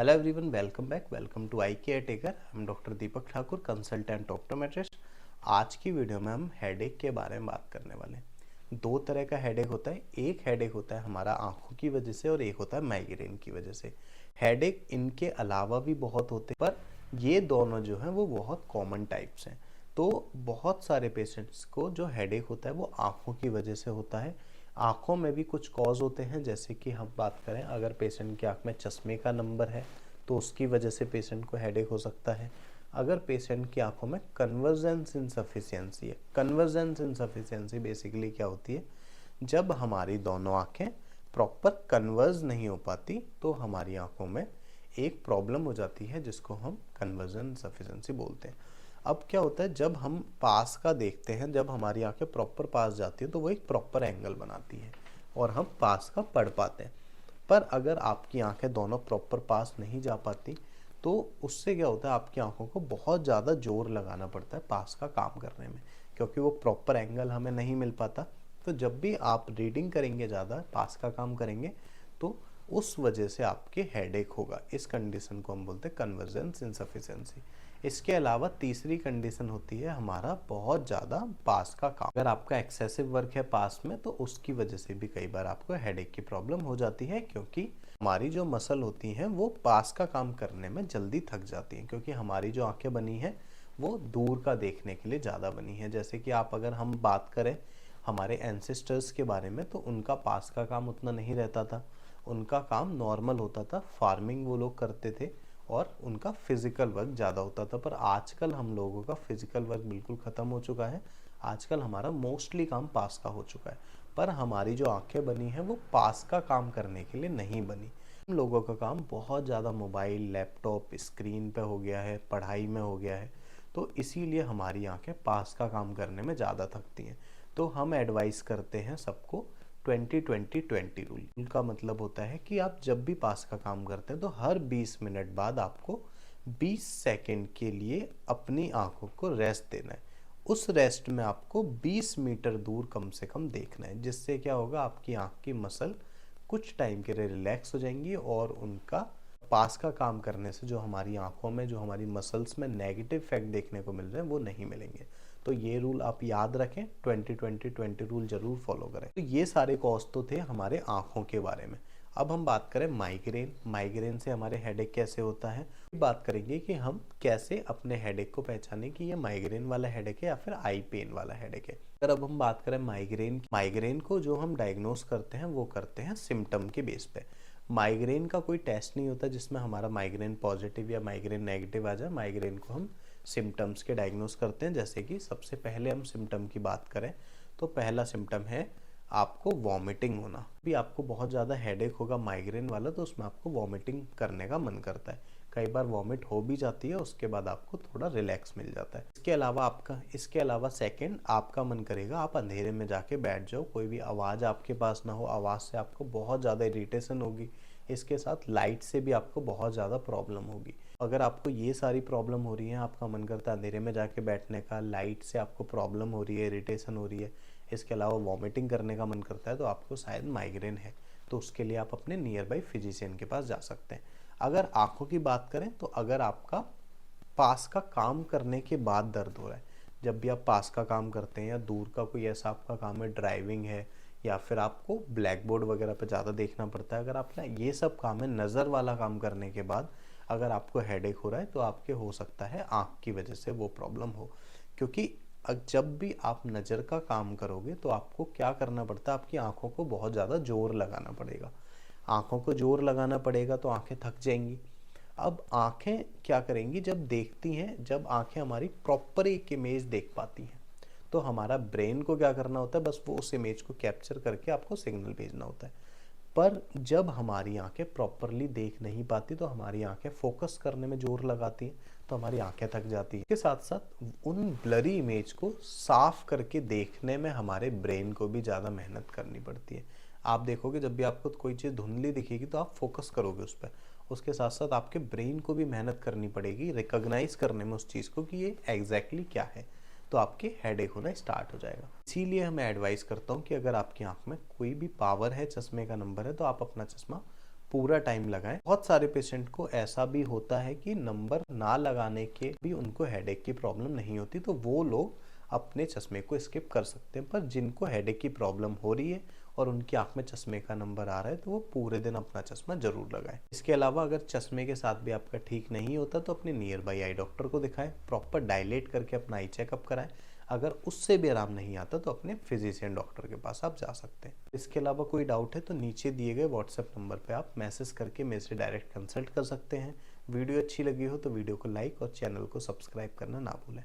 Hello everyone, welcome to eye care taker. हम doctor Deepak Thakur, consultant optometrist. आज की video में हम हेडेक के बारे में बात करने वाले हैं। दो तरह का हेडेक होता है। एक हेडेक होता है हमारा आंखों की वजह से और एक होता है माइग्रेन की वजह से। हेडेक इनके अलावा भी बहुत होते हैं, पर ये दोनों जो हैं वो बहुत कॉमन टाइप्स हैं। तो बहुत सारे पेशेंट्स को जो हेडेक होता है वो आंखों की वजह से होता है। आँखों में भी कुछ कॉज होते हैं, जैसे कि हम बात करें अगर पेशेंट की आँख में चश्मे का नंबर है तो उसकी वजह से पेशेंट को हेडेक हो सकता है। अगर पेशेंट की आँखों में कन्वर्जेंस इनसफिशियंसी है, कन्वर्जेंस इनसफिशियंसी बेसिकली क्या होती है, जब हमारी दोनों आँखें प्रॉपर कन्वर्ज नहीं हो पाती तो हमारी आँखों में एक प्रॉब्लम हो जाती है जिसको हम कन्वर्जन इनसफिशियंसी बोलते हैं। अब क्या होता है, जब हम पास का देखते हैं, जब हमारी आंखें प्रॉपर पास जाती है तो वो एक प्रॉपर एंगल बनाती है और हम पास का पढ़ पाते हैं। पर अगर आपकी आंखें दोनों प्रॉपर पास नहीं जा पाती तो उससे क्या होता है, आपकी आंखों को बहुत ज़्यादा जोर लगाना पड़ता है पास का काम करने में, क्योंकि वो प्रॉपर एंगल हमें नहीं मिल पाता। तो जब भी आप रीडिंग करेंगे, ज़्यादा पास का काम करेंगे, तो उस वजह से आपके हेडेक होगा। इस कंडीशन को हम बोलते हैं कन्वर्जेंस इनसफिशिएंसी। इसके अलावा तीसरी कंडीशन होती है हमारा बहुत ज़्यादा पास का काम। अगर आपका एक्सेसिव वर्क है पास में तो उसकी वजह से भी कई बार आपको हेडेक की प्रॉब्लम हो जाती है, क्योंकि हमारी जो मसल होती हैं वो पास का काम करने में जल्दी थक जाती हैं, क्योंकि हमारी जो आंखें बनी हैं वो दूर का देखने के लिए ज़्यादा बनी है। जैसे कि आप अगर हम बात करें हमारे एंसेस्टर्स के बारे में, तो उनका पास का काम उतना नहीं रहता था, उनका काम नॉर्मल होता था, फार्मिंग वो लोग करते थे और उनका फिजिकल वर्क ज़्यादा होता था। पर आजकल हम लोगों का फिजिकल वर्क बिल्कुल ख़त्म हो चुका है। आजकल हमारा मोस्टली काम पास का हो चुका है, पर हमारी जो आंखें बनी हैं वो पास का काम करने के लिए नहीं बनी। हम लोगों का काम बहुत ज़्यादा मोबाइल, लैपटॉप, स्क्रीन पे हो गया है, पढ़ाई में हो गया है, तो इसीलिए हमारी आंखें पास का काम करने में ज़्यादा थकती हैं। तो हम एडवाइस करते हैं सबको 20-20-20 रूल। उनका मतलब होता है कि आप जब भी पास का काम करते हैं तो हर 20 मिनट बाद आपको 20 सेकंड के लिए अपनी आंखों को रेस्ट देना है। उस रेस्ट में आपको 20 मीटर दूर कम से कम देखना है, जिससे क्या होगा, आपकी आंख की मसल कुछ टाइम के लिए रिलैक्स हो जाएंगी और उनका पास का काम करने से जो हमारी आंखों में, जो हमारी मसल्स में नेगेटिव इफेक्ट देखने को मिल रहे हैं वो नहीं मिलेंगे। तो ये रूल आप याद रखें, 20-20-20 रूल जरूर फॉलो करें। तो ये सारे कॉज तो थे हमारे आंखों के बारे में। अब हम बात करें माइग्रेन। माइग्रेन से हमारे हेडेक कैसे होता है, बात करेंगे कि हम कैसे अपने हेडेक को पहचाने कि ये माइग्रेन वाला हेडेक है या फिर आई पेन वाला हेडेक है। अगर अब हम बात करें माइग्रेन को जो हम डायग्नोस करते हैं वो करते हैं सिम्टम के बेस पे। माइग्रेन का कोई टेस्ट नहीं होता जिसमें हमारा माइग्रेन पॉजिटिव या माइग्रेन नेगेटिव आ जाए। माइग्रेन को हम सिम्टम्स के डायग्नोस करते हैं। जैसे कि सबसे पहले हम सिम्टम की बात करें तो पहला सिम्टम है आपको वॉमिटिंग होना। भी आपको बहुत ज़्यादा हेडेक होगा माइग्रेन वाला तो उसमें आपको वॉमिटिंग करने का मन करता है, कई बार वॉमिट हो भी जाती है, उसके बाद आपको थोड़ा रिलैक्स मिल जाता है। इसके अलावा सेकंड, आपका मन करेगा आप अंधेरे में जाके बैठ जाओ, कोई भी आवाज़ आपके पास ना हो, आवाज़ से आपको बहुत ज़्यादा इरिटेशन होगी। इसके साथ लाइट से भी आपको बहुत ज़्यादा प्रॉब्लम होगी। अगर आपको ये सारी प्रॉब्लम हो रही है, आपका मन करता है अंधेरे में जाके बैठने का, लाइट से आपको प्रॉब्लम हो रही है, इरिटेशन हो रही है, इसके अलावा वॉमिटिंग करने का मन करता है, तो आपको शायद माइग्रेन है। तो उसके लिए आप अपने नियर बाई फिजिशियन के पास जा सकते हैं। अगर आंखों की बात करें तो अगर आपका पास का काम करने के बाद दर्द हो रहा है, जब भी आप पास का काम करते हैं या दूर का कोई ऐसा आपका काम है, ड्राइविंग है या फिर आपको ब्लैक बोर्ड वगैरह पे ज़्यादा देखना पड़ता है, अगर आपका ये सब काम है, नज़र वाला काम करने के बाद अगर आपको हेडेक हो रहा है तो आपके हो सकता है आँख की वजह से वो प्रॉब्लम हो। क्योंकि जब भी आप नज़र का काम करोगे तो आपको क्या करना पड़ता है, आपकी आँखों को बहुत ज़्यादा जोर लगाना पड़ेगा। आँखों को जोर लगाना पड़ेगा तो आँखें थक जाएंगी। अब आँखें क्या करेंगी, जब देखती हैं, जब आँखें हमारी प्रॉपर एक इमेज देख पाती हैं तो हमारा ब्रेन को क्या करना होता है, बस वो उस इमेज को कैप्चर करके आपको सिग्नल भेजना होता है। पर जब हमारी आंखें प्रॉपरली देख नहीं पाती तो हमारी आंखें फोकस करने में जोर लगाती हैं, तो हमारी आंखें थक जाती हैं। इसके साथ साथ उन ब्लरी इमेज को साफ करके देखने में हमारे ब्रेन को भी ज़्यादा मेहनत करनी पड़ती है। आप देखोगे जब भी आपको कोई चीज़ धुंधली दिखेगी तो आप फोकस करोगे उस पर, उसके साथ साथ आपके ब्रेन को भी मेहनत करनी पड़ेगी रिकॉग्नाइज करने में उस चीज़ को कि ये एग्जैक्टली क्या है, तो आपके हेडेक होना स्टार्ट हो जाएगा। इसीलिए मैं एडवाइस करता हूँ कि अगर आपकी आंख में कोई भी पावर है, चश्मे का नंबर है, तो आप अपना चश्मा पूरा टाइम लगाएं। बहुत सारे पेशेंट को ऐसा भी होता है कि नंबर ना लगाने के भी उनको हेडेक की प्रॉब्लम नहीं होती, तो वो लोग अपने चश्मे को स्किप कर सकते हैं। पर जिनको हेडेक की प्रॉब्लम हो रही है और उनकी आंख में चश्मे का नंबर आ रहा है तो वो पूरे दिन अपना चश्मा जरूर लगाएं। इसके अलावा अगर चश्मे के साथ भी आपका ठीक नहीं होता तो अपने नियर बाई आई डॉक्टर को दिखाएं, प्रॉपर डायलेट करके अपना आई चेकअप कराएं। अगर उससे भी आराम नहीं आता तो अपने फिजिशियन डॉक्टर के पास आप जा सकते हैं। इसके अलावा कोई डाउट है तो नीचे दिए गए व्हाट्सएप नंबर पे आप मैसेज करके मेरे से डायरेक्ट कंसल्ट कर सकते हैं। वीडियो अच्छी लगी हो तो वीडियो को लाइक और चैनल को सब्सक्राइब करना ना भूलें।